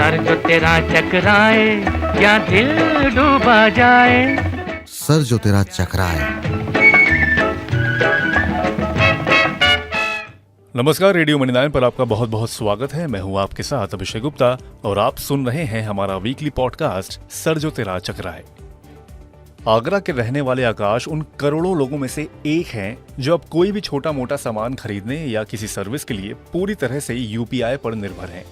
Sir जो तेरा चकराए या दिल डूबा जाए। सर जो तेरा चकराए। नमस्कार, रेडियो मनी 9 पर आपका बहुत बहुत स्वागत है। मैं हूं आपके साथ अभिषेक गुप्ता और आप सुन रहे हैं हमारा वीकली पॉडकास्ट सर जो तेरा चकराए। आगरा के रहने वाले आकाश उन करोड़ों लोगों में से एक हैं जो अब कोई भी छोटा मोटा सामान खरीदने या किसी सर्विस के लिए पूरी तरह से यूपीआई पर निर्भर हैं।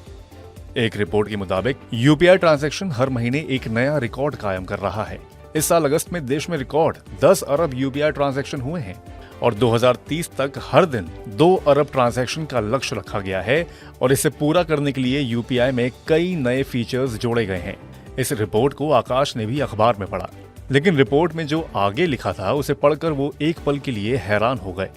एक रिपोर्ट के मुताबिक यूपीआई ट्रांजैक्शन हर महीने एक नया रिकॉर्ड कायम कर रहा है। इस साल अगस्त में देश में रिकॉर्ड 10 अरब यूपीआई ट्रांजैक्शन हुए हैं और 2030 तक हर दिन 2 अरब ट्रांजैक्शन का लक्ष्य रखा गया है और इसे पूरा करने के लिए यूपीआई में कई नए फीचर्स जोड़े गए हैं। इस रिपोर्ट को आकाश ने भी अखबार में पढ़ा, लेकिन रिपोर्ट में जो आगे लिखा था उसे पढ़कर वो एक पल के लिए हैरान हो गए।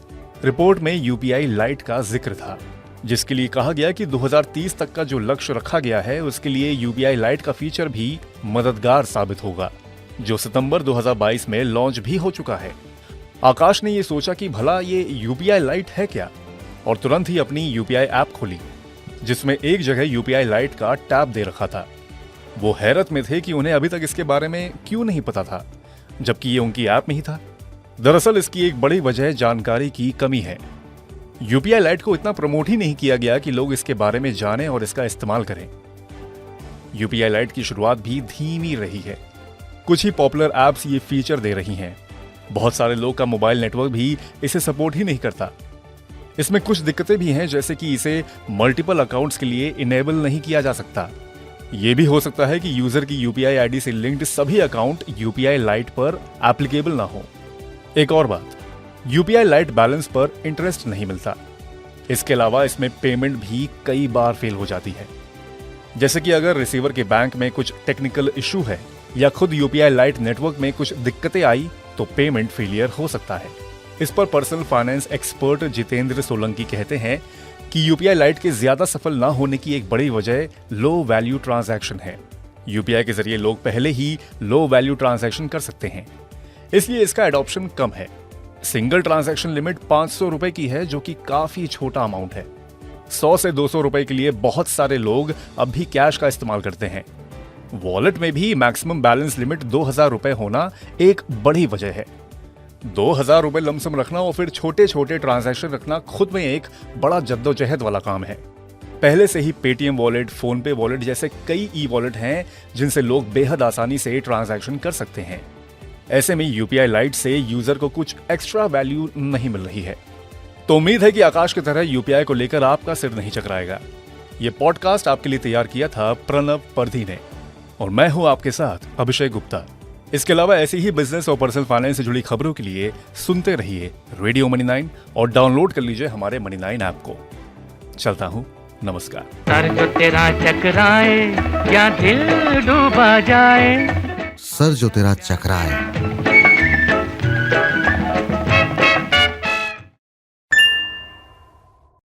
रिपोर्ट में यूपीआई लाइट का जिक्र था, जिसके लिए कहा गया कि 2030 तक का जो लक्ष्य रखा गया है उसके लिए यूपीआई लाइट का फीचर भी मददगार साबित होगा, जो सितंबर 2022 में लॉन्च भी हो चुका है। आकाश ने ये सोचा कि भला ये यूपीआई लाइट है क्या, और तुरंत ही अपनी यूपीआई ऐप खोली, जिसमें एक जगह यूपीआई लाइट का टैब दे रखा था। वो हैरत में थे कि उन्हें अभी तक इसके बारे में क्यों नहीं पता था, जबकि ये उनकी ऐप में ही था। दरअसल इसकी एक बड़ी वजह जानकारी की कमी है। यूपीआई लाइट को इतना प्रमोट ही नहीं किया गया कि लोग इसके बारे में जानें और इसका इस्तेमाल करें। यूपीआई लाइट की शुरुआत भी धीमी रही है। कुछ ही पॉपुलर ऐप्स ये फीचर दे रही हैं। बहुत सारे लोग का मोबाइल नेटवर्क भी इसे सपोर्ट ही नहीं करता। इसमें कुछ दिक्कतें भी हैं, जैसे कि इसे मल्टीपल अकाउंट्स के लिए इनेबल नहीं किया जा सकता। ये भी हो सकता है कि यूजर की यूपीआई आईडी से लिंक्ड सभी अकाउंट यूपीआई लाइट पर एप्लीकेबल ना हो। एक और बात, यूपीआई लाइट बैलेंस पर इंटरेस्ट नहीं मिलता। इसके अलावा इसमें पेमेंट भी कई बार फेल हो जाती है, जैसे कि अगर रिसीवर के बैंक में कुछ टेक्निकल इशू है या खुद यूपीआई लाइट नेटवर्क में कुछ दिक्कतें आई तो पेमेंट फेलियर हो सकता है। इस पर personal finance expert Jitendra Solanki कहते हैं कि यूपीआई लाइट के ज्यादा सफल ना होने की एक बड़ी वजह लो वैल्यू ट्रांजैक्शन है। यूपीआई के जरिए लोग पहले ही लो वैल्यू ट्रांजैक्शन कर सकते हैं, इसलिए इसका एडॉप्शन कम है। सिंगल ट्रांजैक्शन लिमिट 500 रुपए की है, जो कि काफी छोटा अमाउंट है। 100 से 200 रुपए के लिए बहुत सारे लोग अब भी कैश का इस्तेमाल करते हैं। वॉलेट में भी मैक्सिमम बैलेंस लिमिट 2000 रुपए होना एक बड़ी वजह है। 2000 रुपए लमसम रखना और फिर छोटे छोटे ट्रांजैक्शन रखना खुद में एक बड़ा जद्दोजहद वाला काम है। पहले से ही पेटीएम वॉलेट, फोन पे वॉलेट जैसे कई ई वॉलेट हैं जिनसे लोग बेहद आसानी से ट्रांजैक्शन कर सकते हैं। ऐसे में यूपीआई लाइट से यूजर को कुछ एक्स्ट्रा वैल्यू नहीं मिल रही है। तो उम्मीद है कि आकाश की तरह यूपीआई को लेकर आपका सिर नहीं चकराएगा। ये पॉडकास्ट आपके लिए तैयार किया था प्रणव परधी ने, और मैं हूं आपके साथ अभिषेक गुप्ता। इसके अलावा ऐसी ही बिजनेस और पर्सनल फाइनेंस से जुड़ी खबरों के लिए सुनते रहिए रेडियो मनी 9 और डाउनलोड कर लीजिए हमारे मनी 9 ऐप को। चलता हूं, नमस्कार। सर जो तेरा चकराए या दिल डूबा जाए। सर जो तेरा चकराए।